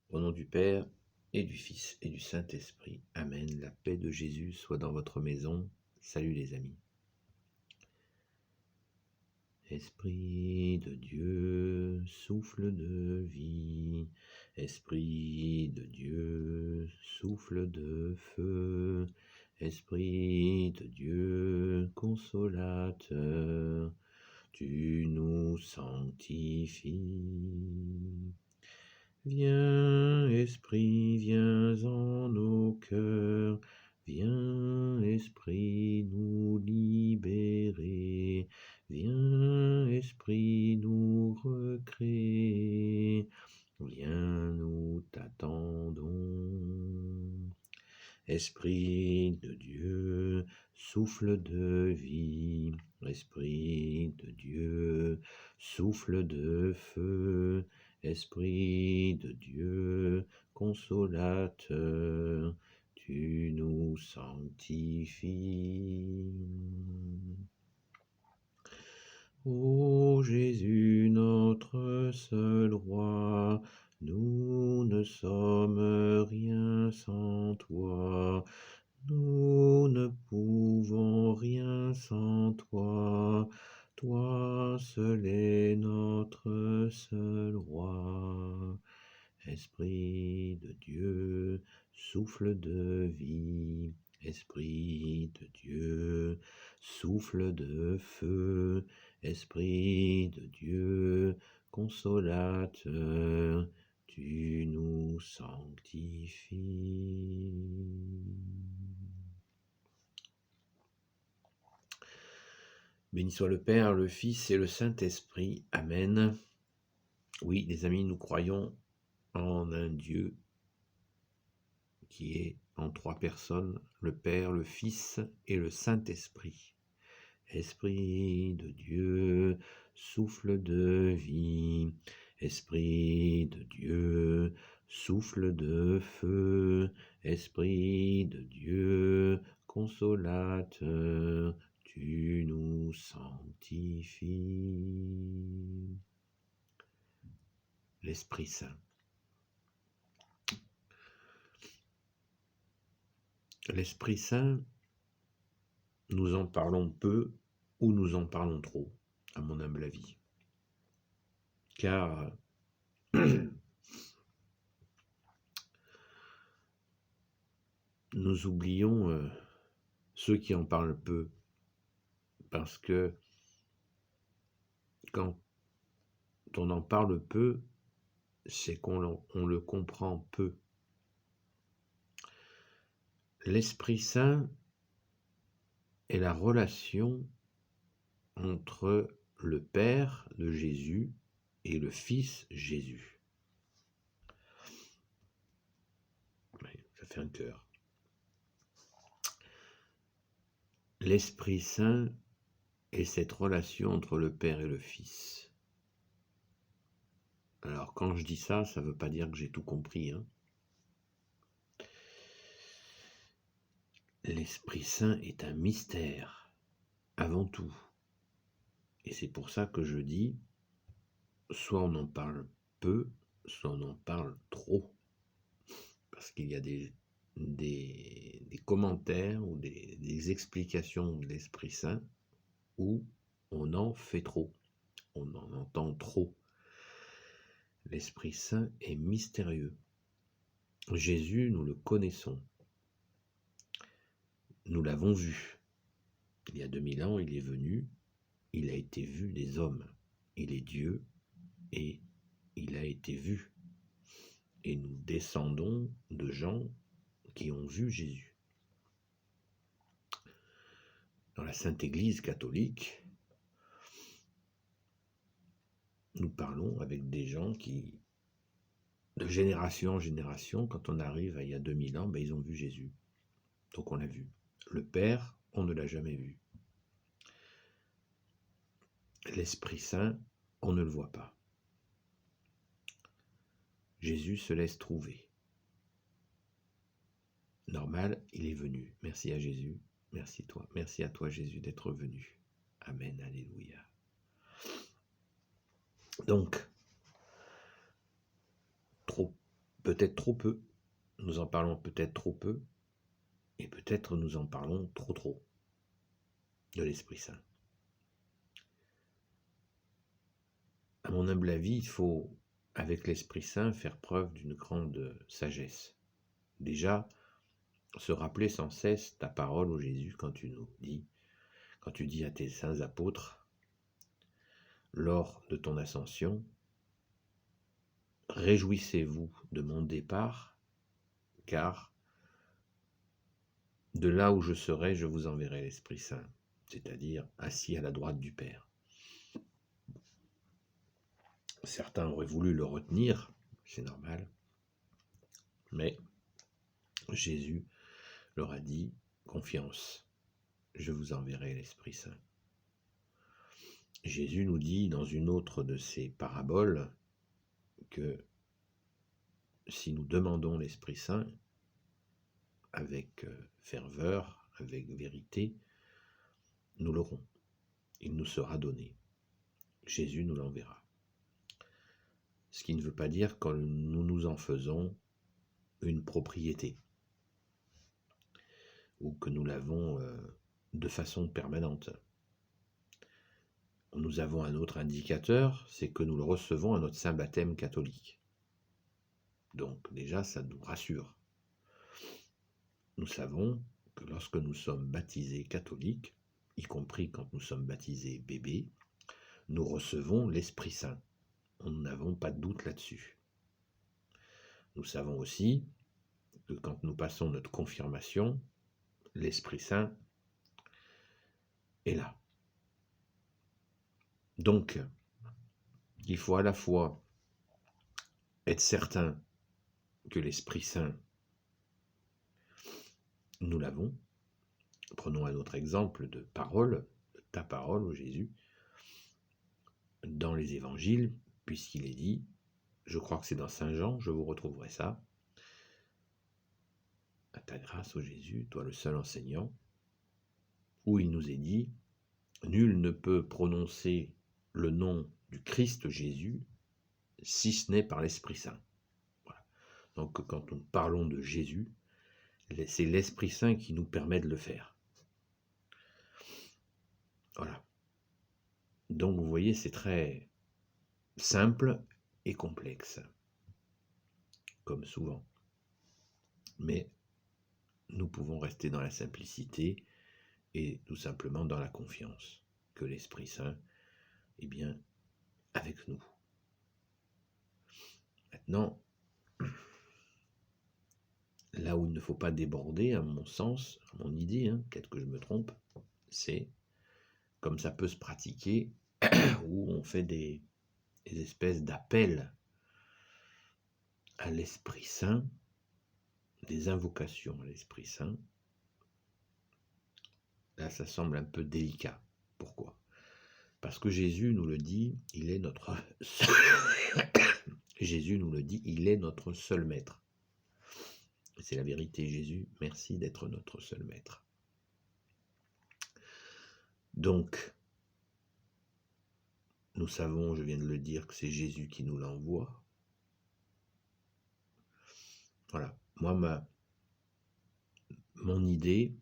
Au nom du Père, et du Fils, et du Saint-Esprit. Amen. La paix de Jésus soit dans votre maison. Salut les amis. Esprit de Dieu, souffle de vie. Esprit de Dieu, souffle de feu. Esprit de Dieu, consolateur, tu nous sanctifies. Viens, Esprit, viens en nos cœurs, viens, Esprit, nous libérer, viens, Esprit, nous recréer, viens, nous t'attendons. Esprit de Dieu, souffle de vie, Esprit de Dieu, souffle de feu, Esprit de Dieu, consolateur, tu nous sanctifies. Ô Jésus, notre seul roi, nous ne sommes rien sans toi. Nous ne pouvons rien sans toi. Toi seul est notre seul roi. Esprit de Dieu, souffle de vie. Esprit de Dieu, souffle de feu. Esprit de Dieu, consolateur, tu nous sanctifies. Béni soit le Père, le Fils et le Saint-Esprit. Amen. Oui, les amis, nous croyons en un Dieu qui est en trois personnes, le Père, le Fils et le Saint-Esprit. Esprit de Dieu, souffle de vie. Esprit de Dieu, souffle de feu. Esprit de Dieu, consolateur, tu nous sanctifies. L'Esprit Saint. L'Esprit Saint, nous en parlons peu ou nous en parlons trop, à mon humble avis. Car nous oublions ceux qui en parlent peu, parce que quand on en parle peu, c'est qu'on le comprend peu. L'Esprit Saint est la relation entre le Père de Jésus et le Fils Jésus. Ça fait un cœur. L'Esprit Saint est cette relation entre le Père et le Fils. Alors quand je dis ça, ça ne veut pas dire que j'ai tout compris, hein. L'Esprit Saint est un mystère, avant tout. Et c'est pour ça que je dis, soit on en parle peu, soit on en parle trop. Parce qu'il y a des commentaires ou des explications de l'Esprit Saint où on en fait trop, on en entend trop. L'Esprit Saint est mystérieux. Jésus, nous le connaissons. Nous l'avons vu. Il y a 2000 ans, il est venu, il a été vu des hommes. Il est Dieu et il a été vu. Et nous descendons de gens qui ont vu Jésus. Dans la Sainte Église catholique, nous parlons avec des gens qui, de génération en génération, quand on arrive à il y a 2000 ans, ils ont vu Jésus. Donc on l'a vu. Le Père, on ne l'a jamais vu. L'Esprit Saint, on ne le voit pas. Jésus se laisse trouver. Normal, il est venu. Merci à Jésus. Merci toi. Merci à toi, Jésus, d'être venu. Amen. Alléluia. Donc, trop peut-être trop peu, nous en parlons peut-être trop peu, et peut-être nous en parlons trop de l'Esprit Saint. À mon humble avis, il faut, avec l'Esprit Saint, faire preuve d'une grande sagesse. Déjà, se rappeler sans cesse ta parole, ô Jésus, quand tu dis à tes saints apôtres, lors de ton ascension, réjouissez-vous de mon départ, car de là où je serai, je vous enverrai l'Esprit Saint, c'est-à-dire assis à la droite du Père. Certains auraient voulu le retenir, c'est normal, mais Jésus leur a dit, confiance, je vous enverrai l'Esprit Saint. Jésus nous dit dans une autre de ses paraboles que si nous demandons l'Esprit Saint avec ferveur, avec vérité, nous l'aurons. Il nous sera donné. Jésus nous l'enverra. Ce qui ne veut pas dire que nous nous en faisons une propriété ou que nous l'avons de façon permanente. Nous avons un autre indicateur, c'est que nous le recevons à notre saint baptême catholique. Donc déjà, ça nous rassure. Nous savons que lorsque nous sommes baptisés catholiques, y compris quand nous sommes baptisés bébés, nous recevons l'Esprit Saint. Nous n'avons pas de doute là-dessus. Nous savons aussi que quand nous passons notre confirmation, l'Esprit Saint est là. Donc, il faut à la fois être certain que l'Esprit Saint, nous l'avons. Prenons un autre exemple de parole, de ta parole, ô Jésus, dans les évangiles, puisqu'il est dit, je crois que c'est dans Saint Jean, je vous retrouverai ça, à ta grâce, ô Jésus, toi le seul enseignant, où il nous est dit, nul ne peut prononcer le nom du Christ Jésus si ce n'est par l'Esprit Saint. Voilà. Donc quand nous parlons de Jésus, c'est l'Esprit Saint qui nous permet de le faire. Voilà. Donc vous voyez, c'est très simple et complexe, comme souvent. Mais nous pouvons rester dans la simplicité et tout simplement dans la confiance que l'Esprit Saint est bien avec nous. Maintenant, là où il ne faut pas déborder, à mon sens, à mon idée, peut-être que je me trompe, c'est comme ça peut se pratiquer, où on fait des espèces d'appels à l'Esprit Saint, des invocations à l'Esprit Saint. Là, ça semble un peu délicat. Pourquoi ? Parce que Jésus nous le dit, il est notre Jésus nous le dit, il est notre seul maître. C'est la vérité, Jésus, merci d'être notre seul maître. Donc, nous savons, je viens de le dire, que c'est Jésus qui nous l'envoie. Voilà, moi, mon idée,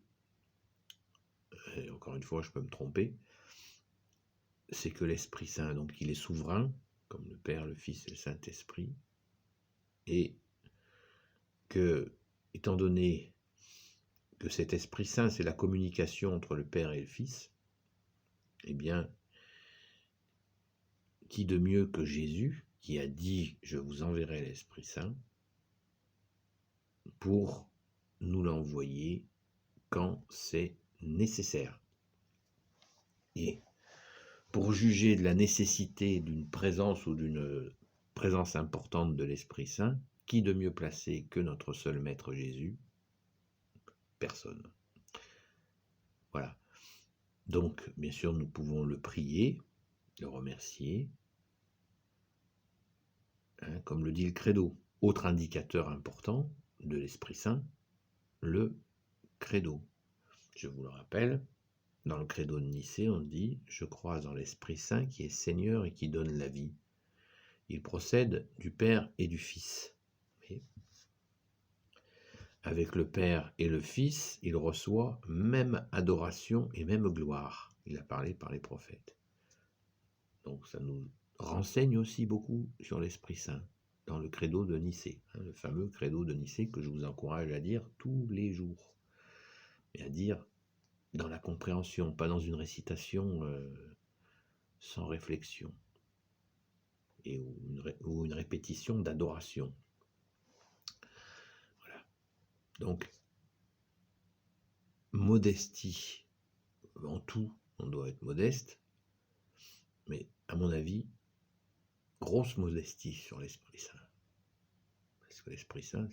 et encore une fois, je peux me tromper, c'est que l'Esprit Saint, donc il est souverain, comme le Père, le Fils et le Saint-Esprit, et que, étant donné que cet Esprit Saint, c'est la communication entre le Père et le Fils, eh bien, qui de mieux que Jésus, qui a dit « Je vous enverrai l'Esprit Saint », pour nous l'envoyer quand c'est nécessaire. Et pour juger de la nécessité d'une présence ou d'une présence importante de l'Esprit Saint, qui de mieux placé que notre seul Maître Jésus ? Personne. Voilà. Donc, bien sûr, nous pouvons le prier, le remercier, comme le dit le Credo. Autre indicateur important de l'Esprit Saint, le Credo. Je vous le rappelle, dans le Credo de Nicée, on dit « Je crois en l'Esprit Saint qui est Seigneur et qui donne la vie. Il procède du Père et du Fils. » avec le Père et le Fils, il reçoit même adoration et même gloire. Il a parlé par les prophètes. Donc ça nous renseigne aussi beaucoup sur l'Esprit Saint dans le credo de Nicée, le fameux credo de Nicée que je vous encourage à dire tous les jours. Et à dire dans la compréhension, pas dans une récitation sans réflexion ou une répétition d'adoration. Voilà. Donc, modestie, en tout, on doit être modeste, mais à mon avis, grosse modestie sur l'Esprit Saint. Parce que l'Esprit Saint,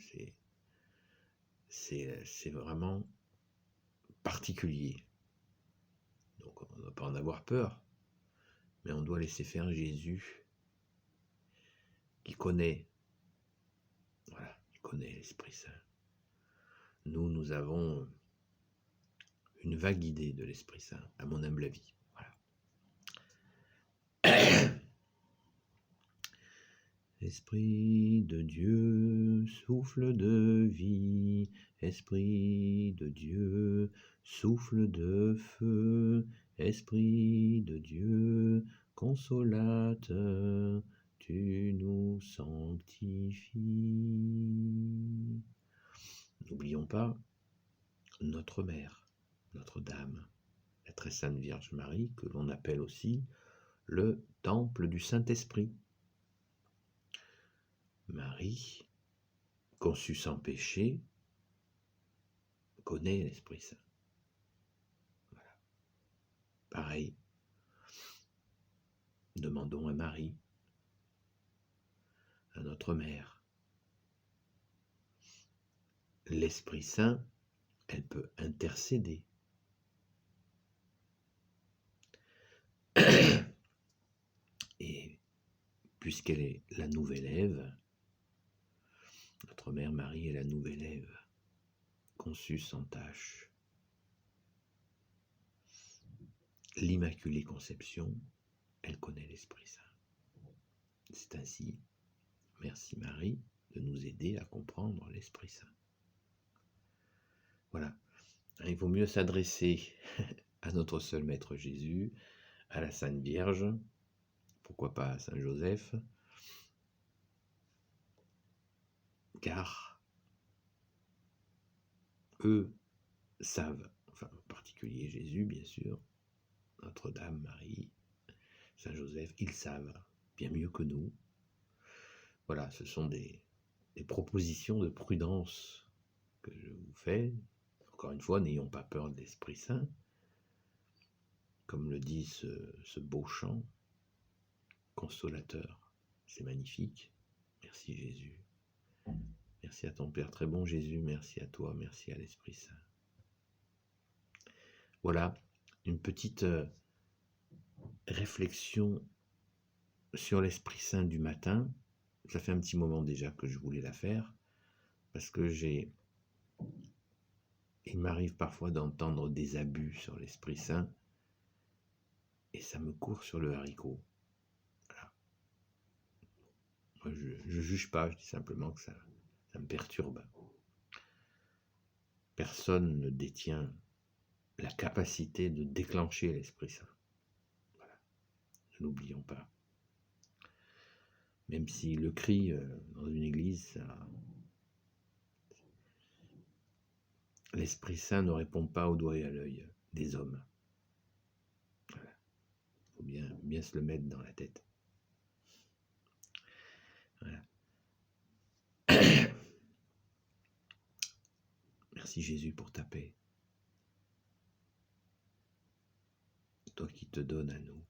c'est vraiment particulier. Donc on ne doit pas en avoir peur, mais on doit laisser faire Jésus qui connaît, voilà, qui connaît l'Esprit Saint. Nous avons une vague idée de l'Esprit Saint, à mon humble avis. Voilà. Esprit de Dieu, souffle de vie, Esprit de Dieu, souffle de feu, Esprit de Dieu, consolateur, tu nous sanctifies. N'oublions pas notre Mère, Notre-Dame, la très sainte Vierge Marie, que l'on appelle aussi le temple du Saint-Esprit. Marie, conçue sans péché, connaît l'Esprit Saint. Voilà. Pareil, demandons à Marie, à notre Mère. L'Esprit Saint, elle peut intercéder. Et puisqu'elle est la nouvelle Ève, notre Mère Marie est la nouvelle Ève, conçue sans tache. L'Immaculée Conception, elle connaît l'Esprit Saint. C'est ainsi, merci Marie, de nous aider à comprendre l'Esprit Saint. Voilà, il vaut mieux s'adresser à notre seul Maître Jésus, à la Sainte Vierge, pourquoi pas à Saint Joseph, car eux savent, enfin en particulier Jésus bien sûr, Notre-Dame, Marie, Saint Joseph, ils savent bien mieux que nous. Voilà, ce sont des propositions de prudence que je vous fais. Encore une fois, n'ayons pas peur de l'Esprit Saint, comme le dit ce beau chant, consolateur. C'est magnifique. Merci Jésus. Merci à ton Père très bon Jésus, merci à toi, merci à l'Esprit Saint. Voilà, une petite réflexion sur l'Esprit Saint du matin. Ça fait un petit moment déjà que je voulais la faire, parce que il m'arrive parfois d'entendre des abus sur l'Esprit Saint, et ça me court sur le haricot. Voilà. Moi, je juge pas, je dis simplement que ça me perturbe. Personne ne détient la capacité de déclencher l'Esprit Saint. Voilà. Ne l'oublions pas. Même si le cri dans une église, l'Esprit Saint ne répond pas au doigt et à l'œil des hommes. Voilà. Il faut bien se le mettre dans la tête. Voilà. Merci Jésus pour ta paix. Toi qui te donnes à nous.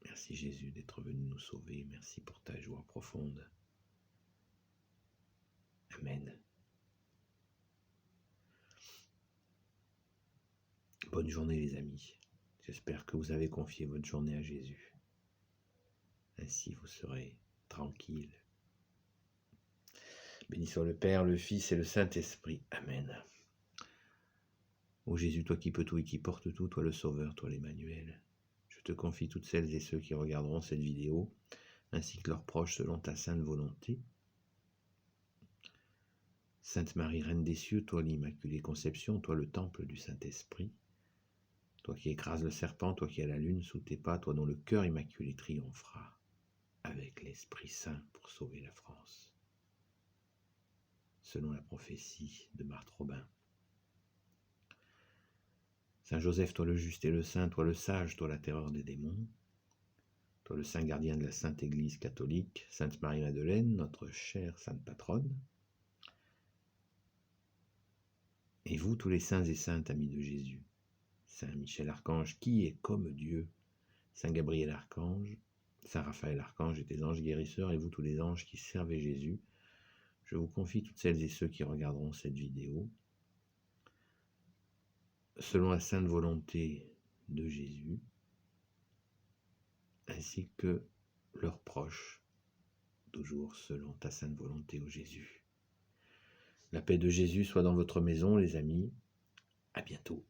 Merci Jésus d'être venu nous sauver. Merci pour ta joie profonde. Amen. Bonne journée les amis. J'espère que vous avez confié votre journée à Jésus. Ainsi vous serez tranquille. Béni soit le Père, le Fils et le Saint-Esprit. Amen. Ô Jésus, toi qui peux tout et qui portes tout, toi le Sauveur, toi l'Emmanuel, je te confie toutes celles et ceux qui regarderont cette vidéo, ainsi que leurs proches selon ta sainte volonté. Sainte Marie, Reine des cieux, toi l'Immaculée Conception, toi le temple du Saint-Esprit, toi qui écrases le serpent, toi qui as la lune sous tes pas, toi dont le cœur immaculé triomphera avec l'Esprit Saint pour sauver la France. Selon la prophétie de Marthe Robin. Saint Joseph, toi le juste et le saint, toi le sage, toi la terreur des démons, toi le saint gardien de la Sainte Église catholique, Sainte Marie-Madeleine, notre chère sainte patronne, et vous tous les saints et saintes amis de Jésus, Saint Michel Archange, qui est comme Dieu, Saint Gabriel Archange, Saint Raphaël Archange et tes anges guérisseurs, et vous tous les anges qui servez Jésus, je vous confie toutes celles et ceux qui regarderont cette vidéo, selon la sainte volonté de Jésus, ainsi que leurs proches, toujours selon ta sainte volonté, ô Jésus. La paix de Jésus soit dans votre maison, les amis. À bientôt.